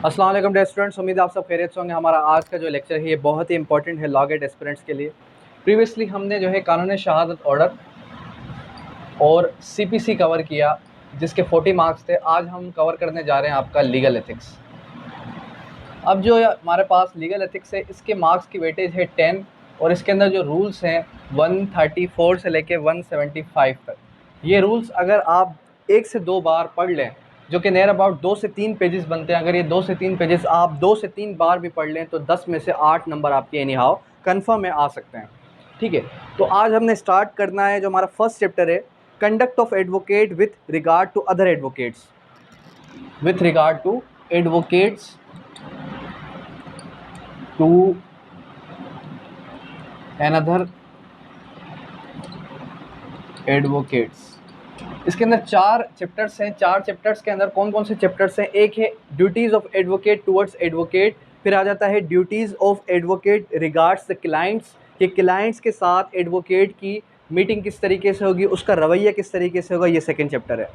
अस्सलाम वालेकुम dear students, उम्मीद है आप सब खैरियत से होंगे। हमारा आज का जो लेक्चर है ये बहुत ही इंपॉर्टेंट है लॉ गेट एस्पिरेंट्स के लिए। प्रीवियसली हमने जो है कानून शहादत ऑर्डर और सीपीसी कवर किया जिसके 40 मार्क्स थे। आज हम कवर करने जा रहे हैं आपका लीगल एथिक्स। अब जो हमारे पास लीगल एथिक्स है इसके मार्क्स की वेटेज है 10 और इसके अंदर जो रूल्स हैं 134 से लेके 175 तक। ये रूल्स अगर आप 1 से 2 बार पढ़ लें, जो कि नियर अबाउट 2 से 3 पेजेस बनते हैं, अगर ये 2 से 3 पेजेस आप 2 से 3 बार भी पढ़ लें तो 10 में से 8 नंबर आपके एनी हाउ कन्फर्म में आ सकते हैं। ठीक है, तो आज हमने स्टार्ट करना है। जो हमारा फर्स्ट चैप्टर है, conduct of advocate with regard to other advocates. With regard to advocates to another advocates. इसके अंदर 4 चैप्टर्स हैं। 4 चैप्टर्स के अंदर कौन कौन से चैप्टर्स हैं? एक है duties of advocate towards advocate, फिर आ जाता है duties of advocate regards the clients, कि क्लाइंट्स के साथ एडवोकेट की मीटिंग किस तरीके से होगी, उसका रवैया किस तरीके से होगा, ये सेकंड चैप्टर है।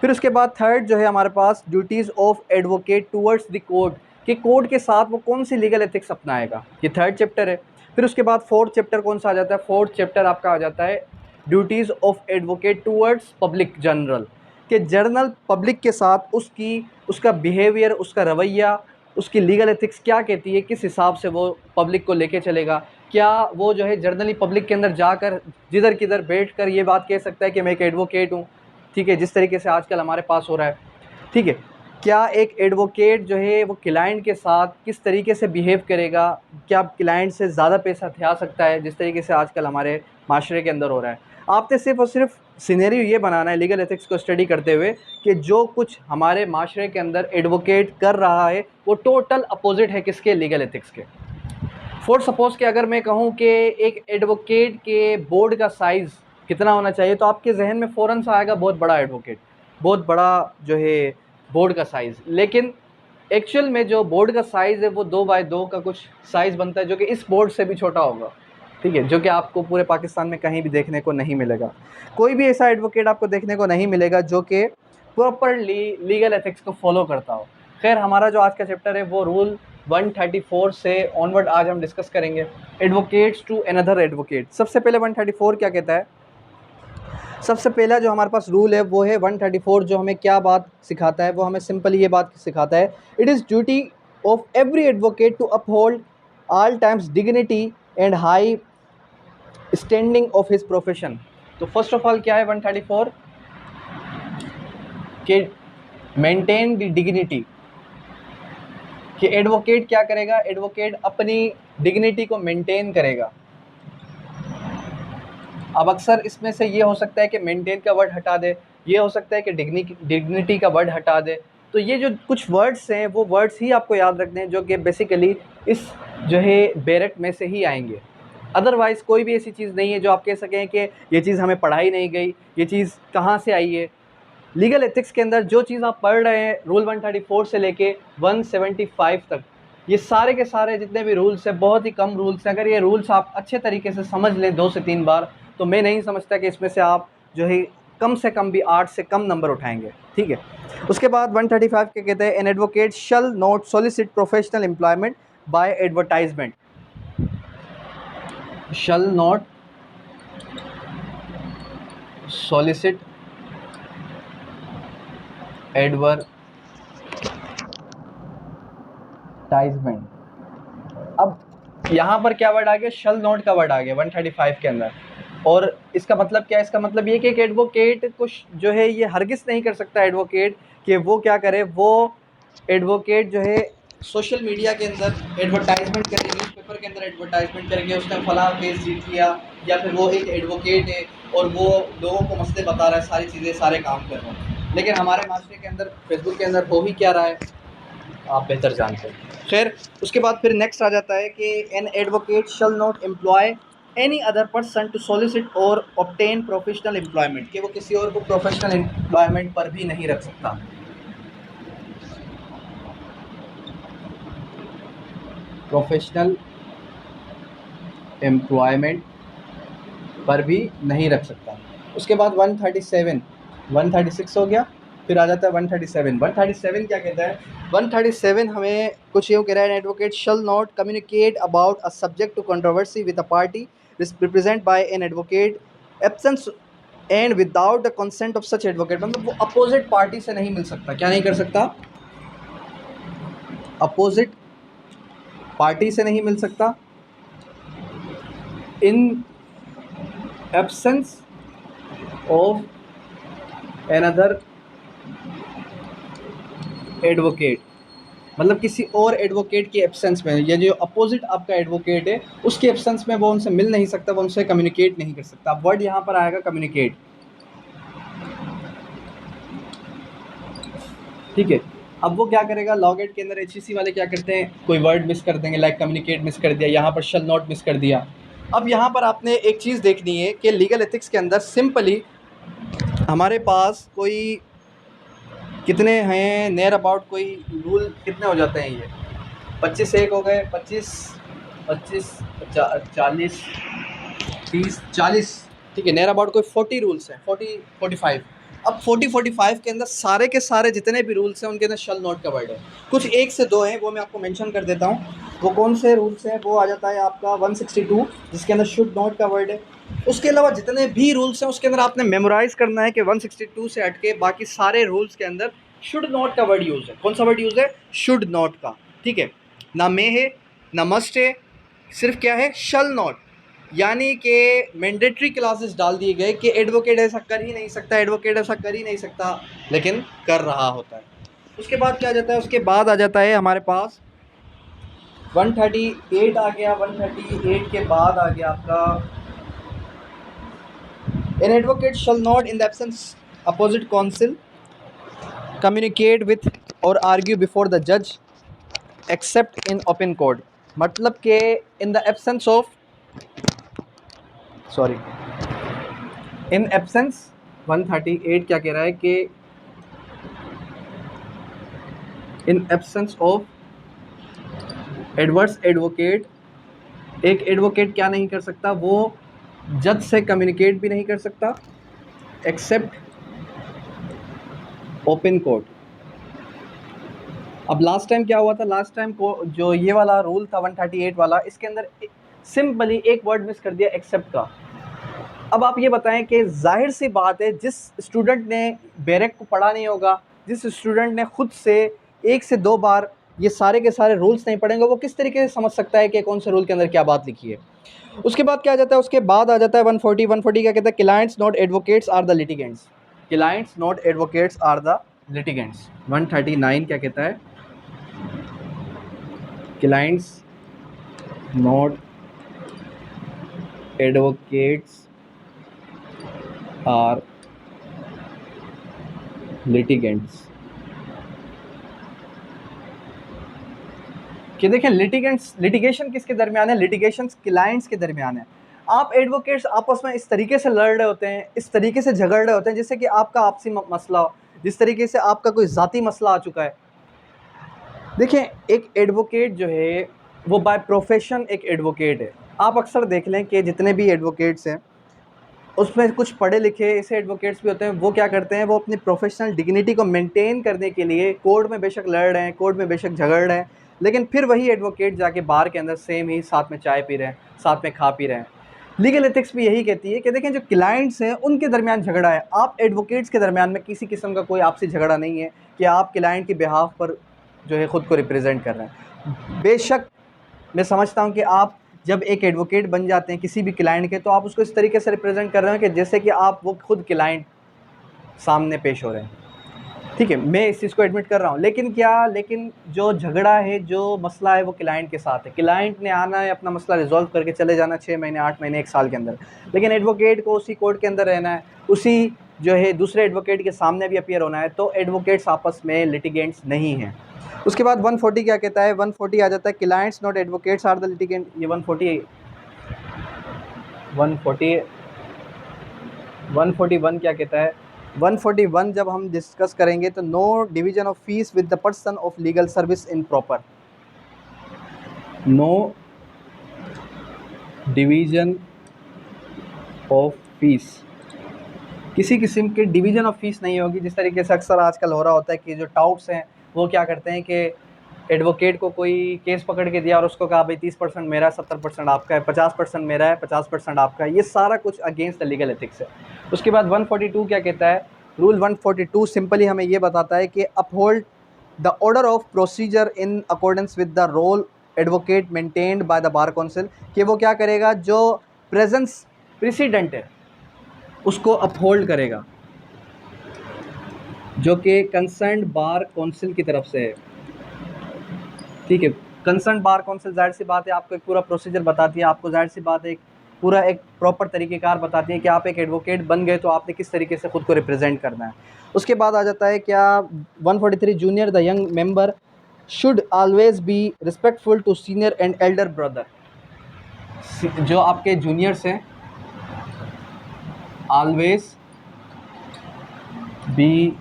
फिर उसके बाद थर्ड जो है हमारे पास duties of advocate towards the court, कि कोर्ट के साथ वो कौन सी लीगल एथिक्स अपनाएगा, ये थर्ड चैप्टर है। फिर उसके बाद फोर्थ चैप्टर कौन सा आ जाता है? फोर्थ चैप्टर आपका आ जाता है duties of advocate towards public general, कि जर्नल पब्लिक के साथ उसका बिहेवियर, उसका रवैया, उसकी लीगल एथिक्स क्या कहती है, किस हिसाब से वो पब्लिक को लेके चलेगा। क्या वो जो है जर्नली पब्लिक के अंदर जाकर जिधर किधर बैठकर ये बात कह सकता है कि मैं एक एडवोकेट हूँ, ठीक है, जिस तरीके से आजकल हमारे पास हो रहा है। ठीक है, क्या एक एडवोकेट जो है वो क्लाइंट के साथ किस तरीके से बिहेव करेगा, क्या क्लाइंट से ज़्यादा पैसा ठा सकता है, जिस तरीके से आजकल हमारे माशरे के अंदर हो रहा है। आपने सिर्फ और सिर्फ सिनेरियो ये बनाना है लीगल एथिक्स को स्टडी करते हुए कि जो कुछ हमारे माशरे के अंदर एडवोकेट कर रहा है वो टोटल अपोजिट है किसके? लीगल एथिक्स के। फॉर सपोज कि अगर मैं कहूँ कि एक एडवोकेट के बोर्ड का साइज़ कितना होना चाहिए, तो आपके जहन में फ़ौरन सा आएगा बहुत बड़ा एडवोकेट, बहुत बड़ा जो है बोर्ड का साइज़। लेकिन एक्चुअल में जो बोर्ड का साइज़ है वो 2x2 का कुछ साइज़ बनता है, जो कि इस बोर्ड से भी छोटा होगा। ठीक है, जो कि आपको पूरे पाकिस्तान में कहीं भी देखने को नहीं मिलेगा। कोई भी ऐसा एडवोकेट आपको देखने को नहीं मिलेगा जो कि प्रॉपरली लीगल एथिक्स को फॉलो करता हो। खैर, हमारा जो आज का चैप्टर है वो रूल 134 से ऑनवर्ड आज हम डिस्कस करेंगे, एडवोकेट्स टू अनदर एडवोकेट। सबसे पहले 134 क्या कहता है? सबसे पहला जो हमारे पास रूल है वो है 134, जो हमें क्या बात सिखाता है? वो हमें सिंपली ये बात सिखाता है, it is duty of every advocate to uphold all times dignity and high standing of his profession. तो फर्स्ट ऑफ ऑल क्या है 134 के मेंटेन द डिग्निटी, कि एडवोकेट क्या करेगा? एडवोकेट अपनी डिग्निटी को मेंटेन करेगा। अब अक्सर इसमें से ये हो सकता है कि मेंटेन का वर्ड हटा दे, ये हो सकता है कि डिग्निटी का वर्ड हटा दे। तो ये जो कुछ वर्ड्स हैं वो वर्ड्स ही आपको याद रखने हैं जो कि बेसिकली इस जो है बेरेट में से ही आएंगे। अदरवाइज़ कोई भी ऐसी चीज़ नहीं है जो आप कह सकें कि ये चीज़ हमें पढ़ाई नहीं गई, ये चीज़ कहाँ से आई है। लीगल एथिक्स के अंदर जो चीज़ आप पढ़ रहे हैं रूल 134 से लेके 175 तक, ये सारे के सारे जितने भी रूल्स हैं बहुत ही कम रूल्स हैं। अगर ये रूल्स आप अच्छे तरीके से समझ लें 2 से 3 बार, तो मैं नहीं समझता कि इसमें से आप जो है कम से कम भी 8 से कम नंबर उठाएंगे। ठीक है, उसके बाद 135 के कहते हैं, N advocate shall not solicit professional employment bye advertisement. Shall not solicit advertisement. अब यहाँ पर क्या वर्ड आ गया? शल नॉट का वर्ड आ गया 135 के अंदर। और इसका मतलब क्या है? इसका मतलब ये कि एक एडवोकेट कुछ जो है ये हरगिज़ नहीं कर सकता एडवोकेट कि वो क्या करे, वो एडवोकेट जो है सोशल मीडिया के अंदर एडवर्टाइजमेंट करेंगे, न्यूज़पेपर के अंदर एडवर्टाइजमेंट करेंगे, उसने फलां केस जीत लिया, या फिर वो एक एडवोकेट है और वो लोगों को मसले बता रहा है, सारी चीज़ें, सारे काम कर रहा है। लेकिन हमारे माशरे के अंदर फेसबुक के अंदर हो ही क्या रहा है आप बेहतर जानते हैं। खैर, उसके बाद फिर नेक्स्ट आ जाता है कि an advocate shall not employ any other person to solicit और ऑब्टेन प्रोफेशनल एम्प्लॉयमेंट, कि वो किसी और को प्रोफेशनल एम्प्लॉयमेंट पर भी नहीं रख सकता। प्रोफेशनल एम्प्लॉयमेंट पर भी नहीं रख सकता। उसके बाद 137 136 हो गया, फिर आ जाता है 137। 137 क्या कहता है? 137 हमें कुछ यूँ कह रहा है, an advocate shall not communicate about a subject to controversy with a party represent by an advocate absence and without the consent of such advocate. मतलब वो अपोजिट पार्टी से नहीं मिल सकता। क्या नहीं कर सकता? अपोजिट पार्टी से नहीं मिल सकता, in absence of another advocate. मतलब किसी और एडवोकेट की एब्सेंस में, या जो अपोजिट आपका एडवोकेट है उसके एब्सेंस में वो उनसे मिल नहीं सकता, वो उनसे कम्युनिकेट नहीं कर सकता। अब वर्ड यहाँ पर आएगा कम्युनिकेट, ठीक है। अब वो क्या करेगा, लॉगेट के अंदर एचईसी वाले क्या करते हैं, कोई वर्ड मिस कर देंगे, लाइक कम्युनिकेट मिस कर दिया, यहाँ पर शल नॉट मिस कर दिया। अब यहाँ पर आपने एक चीज़ देखनी है कि लीगल एथिक्स के अंदर सिंपली हमारे पास कोई कितने हैं नियर अबाउट, कोई रूल कितने हो जाते हैं, ये 25 से 1 हो गए, 25 25 40 30 40, ठीक है, नियर अबाउट कोई 40 रूल्स हैं, 40 45। अब 40 45 के अंदर सारे के सारे जितने भी रूल्स हैं उनके अंदर शल नॉट का वर्ड है। कुछ 1 से 2 हैं, वो मैं आपको मेंशन कर देता हूँ। वो कौन से रूल्स हैं? वो आ जाता है आपका 162 जिसके अंदर शुड नॉट का वर्ड है। उसके अलावा जितने भी रूल्स हैं उसके अंदर आपने मेमोराइज करना है कि 162 से हट के बाकी सारे रूल्स के अंदर शुड नॉट का वर्ड यूज़ है। कौन सा वर्ड यूज़ है? शुड नॉट का, ठीक है। ना मे है ना मस्ट है, सिर्फ क्या है? Shall not. यानी कि मैंडेटरी क्लासेस डाल दिए गए कि एडवोकेट ऐसा कर ही नहीं सकता, एडवोकेट ऐसा कर ही नहीं सकता, लेकिन कर रहा होता है। उसके बाद क्या आ जाता है? उसके बाद आ जाता है हमारे पास 138 आ गया। 138 के बाद आ गया आपका N advocate shall not in the absence opposite council communicate with और आर्ग्यू बिफोर द जज एक्सेप्ट इन ओपन कोर्ट। मतलब कि in the absence of, sorry, in absence 138 क्या कह रहा है कि in absence of adverse advocate, एक एडवोकेट क्या नहीं कर सकता? वो जज से कम्युनिकेट भी नहीं कर सकता एक्सेप्ट ओपन कोर्ट। अब लास्ट टाइम क्या हुआ था? लास्ट टाइम को जो ये वाला रूल था 138 वाला, इसके अंदर सिंपली एक वर्ड मिस कर दिया, एक्सेप्ट का। अब आप ये बताएं कि जाहिर सी बात है, जिस स्टूडेंट ने बैरक को पढ़ा नहीं होगा, जिस स्टूडेंट ने खुद से 1 से 2 बार ये सारे के सारे रूल्स नहीं पढ़ेंगे, वो किस तरीके से समझ सकता है कि कौन से रूल के अंदर क्या बात लिखी है। उसके बाद क्या आ जाता है? उसके बाद आ जाता है 140। 140 क्या कहता है? Clients not advocates are the litigants. Clients not advocates are the litigants. 139 क्या कहता है? Clients not advocates are litigants. कि देखें, लिटिगेशन किसके दरमियान है? लिटिगेशन क्लाइंट्स के दरमियान है। आप एडवोकेट्स आपस में इस तरीके से लड़ रहे होते हैं, इस तरीके से झगड़ रहे होते हैं जैसे कि आपका आपसी मसला हो, जिस तरीके से आपका कोई ज़ाती मसला आ चुका है। देखें, एक एडवोकेट जो है वो बाय प्रोफेशन एक एडवोकेट है। आप अक्सर देख लें कि जितने भी एडवोकेट्स हैं उसमें कुछ पढ़े लिखे ऐसे एडवोकेट्स भी होते हैं, वो क्या करते हैं, वो अपनी प्रोफेशनल डिग्निटी को मेंटेन करने के लिए कोर्ट में बेशक लड़ रहे हैं, कोर्ट में बेशक झगड़ रहे हैं, लेकिन फिर वही एडवोकेट जाके बार के अंदर सेम ही साथ में चाय पी रहे हैं, साथ में खा पी रहे हैं। लीगल एथिक्स भी यही कहती है कि देखें, जो क्लाइंट्स हैं उनके दरमियान झगड़ा है, आप एडवोकेट्स के दरमियान में किसी किस्म का कोई आपसी झगड़ा नहीं है कि आप क्लाइंट की बिहाफ पर जो है ख़ुद को रिप्रेजेंट कर रहे हैं। बेशक मैं समझता हूँ कि आप जब एक एडवोकेट बन जाते हैं किसी भी क्लाइंट के, तो आप उसको इस तरीके से रिप्रेजेंट कर रहे हैं कि जैसे कि आप वो खुद क्लाइंट सामने पेश हो रहे हैं, ठीक है, मैं इस चीज़ को एडमिट कर रहा हूँ। लेकिन जो झगड़ा है, जो मसला है, वो क्लाइंट के साथ है। क्लाइंट ने आना है, अपना मसला रिजॉल्व करके चले जाना 6 महीने, 8 महीने, 1 साल के अंदर, लेकिन एडवोकेट को उसी कोर्ट के अंदर रहना है, उसी जो है दूसरे एडवोकेट के सामने भी अपीयर होना है। तो एडवोकेट्स आपस में लिटिगेंट्स नहीं हैं। उसके बाद 140 क्या कहता है? 140 आ जाता है, clients not advocates are the litigant. ये 141 क्या कहता है? 141 जब हम डिस्कस करेंगे तो no division of fees with the person of legal service in proper. No division of fees किसी किस्म के डिवीजन ऑफ फीस नहीं होगी, जिस तरीके से अक्सर आजकल हो रहा होता है कि जो टाउट्स हैं वो क्या करते हैं कि एडवोकेट को कोई केस पकड़ के दिया और उसको कहा भाई 30% मेरा है, 70% आपका है, 50% मेरा है, 50% आपका है। ये सारा कुछ अगेंस्ट द लीगल एथिक्स है। उसके बाद 142 क्या कहता है? रूल 142 सिंपली हमें ये बताता है कि uphold the order of procedure in accordance with the roll advocate maintained by the bar council, कि वो क्या करेगा, जो प्रेजेंस प्रेसिडेंट है उसको अपहोल्ड करेगा, जो कि कंसर्न बार काउंसिल की तरफ से है। ठीक है, कंसर्न बार काउंसिल जाहिर सी बात है आपको एक पूरा प्रोसीजर बताती है, आपको जाहिर सी बात है एक पूरा एक प्रॉपर तरीक़ेकार बताती है कि आप एक एडवोकेट बन गए तो आपने किस तरीके से ख़ुद को रिप्रेजेंट करना है। उसके बाद आ जाता है क्या 143 junior the young member should always be respectful to senior and elder brother. जो आपके जूनियर्स हैं always be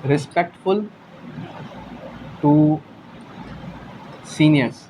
respectful to seniors.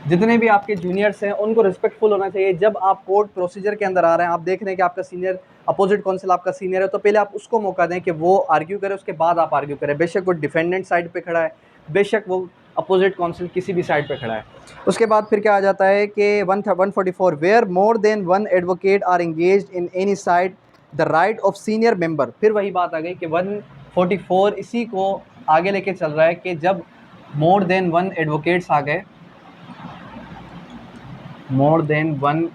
जितने भी आपके जूनियर्स हैं उनको रिस्पेक्टफुल होना चाहिए। जब आप कोर्ट प्रोसीजर के अंदर आ रहे हैं, आप देख रहे हैं कि आपका सीनियर अपोजिट काउंसिल आपका सीनियर है, तो पहले आप उसको मौका दें कि वो आर्ग्यू करे, उसके बाद आप आर्ग्यू करें। बेशक वो डिफेंडेंट साइड पे खड़ा है, बेशक वो अपोजिट काउंसिल किसी भी साइड पे खड़ा है। उसके बाद फिर क्या आ जाता है कि 144 where more than one advocate are engaged in any side the right of senior member. फिर वही बात आ गई कि 144 इसी को आगे लेके चल रहा है कि जब मोर देन वन एडवोकेट्स आ गए, मोर देन वन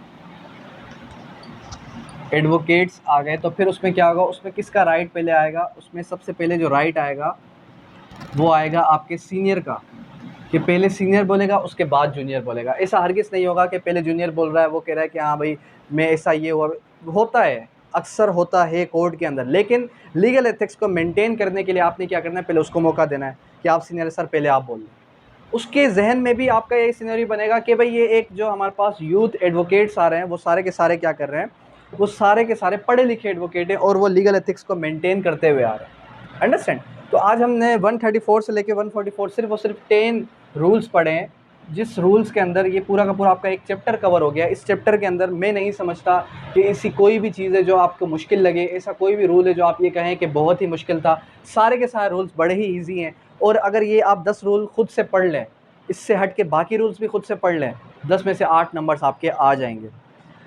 एडवोकेट्स आ गए, तो फिर उसमें क्या होगा, उसमें किसका राइट पहले आएगा? उसमें सबसे पहले जो राइट आएगा वो आएगा आपके सीनियर का, कि पहले सीनियर बोलेगा उसके बाद जूनियर बोलेगा। ऐसा हरगिज़ नहीं होगा कि पहले जूनियर बोल रहा है, वो कह रहा है कि हाँ भाई मैं ऐसा ये हुआ, होता है अक्सर होता है कोर्ट के अंदर। लेकिन लीगल एथिक्स को मेंटेन करने के लिए आपने क्या करना है, पहले उसको मौका देना है कि आप सीनियर सर पहले आप बोल लें। उसके जहन में भी आपका ये सिनेरियो बनेगा कि भाई ये एक जो हमारे पास यूथ एडवोकेट्स आ रहे हैं वो सारे के सारे क्या कर रहे हैं, वो सारे के सारे पढ़े लिखे एडवोकेट हैं और वो लीगल एथिक्स को मेंटेन करते हुए आ रहे हैं। अंडरस्टैंड? तो आज हमने 134 से लेके 144 सिर्फ और सिर्फ 10 रूल्स पढ़े हैं, जिस रूल्स के अंदर ये पूरा का पूरा आपका एक चैप्टर कवर हो गया। इस चैप्टर के अंदर मैं नहीं समझता कि ऐसी कोई भी चीज़ है जो आपको मुश्किल लगे, ऐसा कोई भी रूल है जो आप ये कहें कि बहुत ही मुश्किल था। सारे के सारे रूल्स बड़े ही ईजी हैं, और अगर ये आप 10 रूल खुद से पढ़ लें, इससे हट के बाकी रूल्स भी खुद से पढ़ लें, 10 में से 8 नंबर्स आपके आ जाएंगे।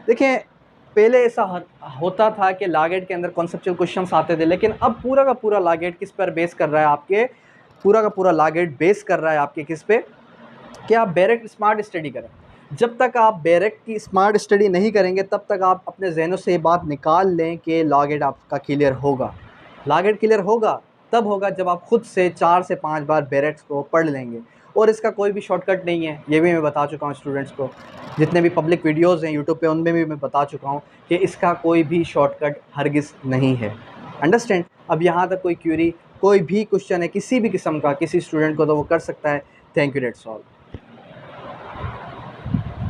देखें, पहले ऐसा होता था कि लॉ गेट के अंदर कॉन्सेप्चुअल क्वेश्चंस आते थे, लेकिन अब पूरा का पूरा लॉ गेट किस पर बेस कर रहा है आपके, पूरा का पूरा लॉ गेट बेस कर रहा है आपके किस पे, कि आप डायरेक्ट स्मार्ट स्टडी करें। जब तक आप डायरेक्ट की स्मार्ट स्टडी नहीं करेंगे तब तक आप अपने जहनों से ये बात निकाल लें कि लॉ गेट आपका क्लियर होगा। लॉ गेट क्लियर होगा तब होगा जब आप खुद से 4 से 5 बार बैरेक्स को पढ़ लेंगे, और इसका कोई भी शॉर्टकट नहीं है। ये भी मैं बता चुका हूँ स्टूडेंट्स को, जितने भी पब्लिक वीडियोस हैं यूट्यूब पे उनमें भी मैं बता चुका हूँ कि इसका कोई भी शॉर्टकट हरगिज़ नहीं है। अंडरस्टैंड? अब यहाँ तक कोई क्यूरी, कोई भी क्वेश्चन है किसी भी किस्म का किसी स्टूडेंट को, तो वो कर सकता है। Thank you, that's all.